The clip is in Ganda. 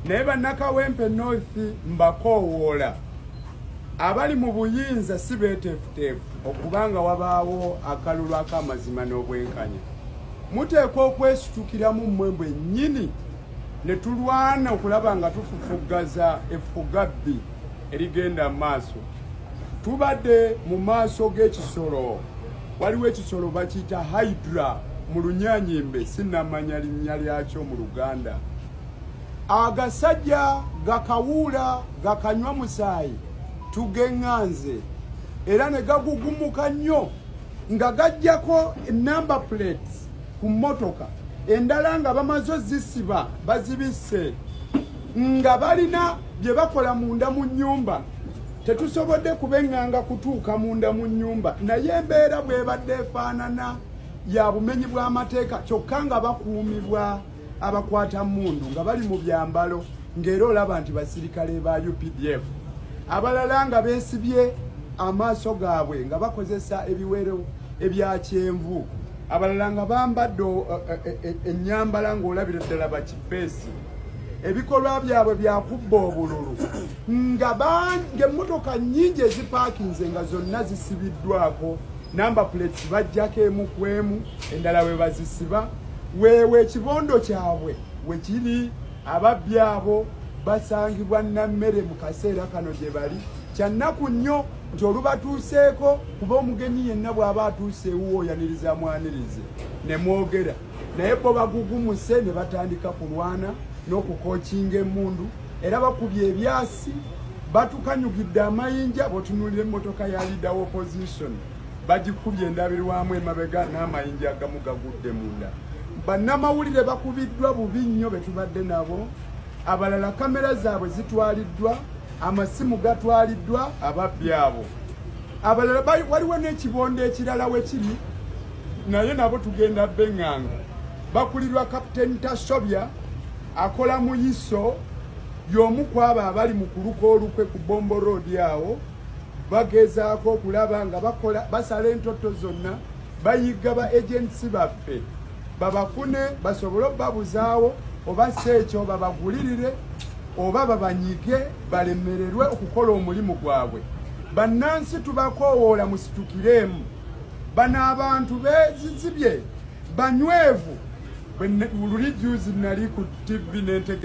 naye bannakawempe North mbakoowola abali mu buyinza si beeteefuteefu okubanga wabaawo akalulu ak'amazima n'obwenkanya. Muteekwa okwesitukiramu mmwe bwennyini ne tulwana okulaba nga tufufuggaza effugabbi erigenda mu maaso. Tubadde mu maaso g'ekisolo, waliwo ekisolo bakiyita hydra mu Lunyaanyimbe, sinnamanya linnya lyakyo mu Luganda. Agasajja gakawuula gakanywa musaayi tugeŋŋanze era ne gagugumuka nnyo nga gajjako number plates ku mmotoka endala nga bamaze zisiba bazibisse nga balina bye bakola munda mu nnyumba. Tetusobodde kubeŋŋanga kutuuka munda mu nnyumba, naye embeera bw'ebadde efaanana ya bumenyi bw'amateeka kyokka nga bakuumibwa abakwata mmundu nga bali mu byambalo ng'era olaba nti basirikale ba UPDF. Abalala nga beesibye amaaso gaabwe nga bakozesa ebiwero ebya kyenvu, abalala nga bambadde ennyambala ng'olabira ddala bakifeesi. Ebikolwa byabwe byakubba obululu ng'emmotoka nnyingi ezipaakinze nga zonna zisibiddwako number plates bajjako emu ku emu, endala we bazisiba. Weewe ekibondo kyabwe we kiri, ababbi abo basangibwa nammere mu kaseera kano gye bali. Kyannaku nnyo nti olubatuuseeko kuba omugenyi yenna bw'aba atuuseewo oyaniriza mwanirize ne mwogera, naye bo bagugumuse ne batandika kulwana n'okukookinga emmundu era bakubye ebyasi, batukanyugidde amayinja. Bw'otunuulira emmotoka ya leader wa opposition bagikubye endabirwamu emabega n'amayinja agamu gagudde munda. Bannamawulire bakubiddwa bubi nnyo be tubadde nabo, abalala kamera zaabwe zitwaliddwa, amasimu gatwaliddwa ababbi abo. Abalala waliwo n'ekibondo ekirala we kiri, naye nabo tugenda beŋŋanga. Bakulirwa Kapiteni Tasobya akola mu Yiso, y'omu ku abo abali mu kuluka olukwe ku Bombo Road awo. Bagezaako okulaba nga basala entoto zonna bayiga ba agency baffe babafune basobole obbabuzaawo oba si ekyo babagulirire oba babanyige balemererwe okukola omulimu gwabwe. Bannansi tubakoowoola musitukiremu. Bano abantu beezizibye banywevu. Luli juzi nali ku TV n'entegeka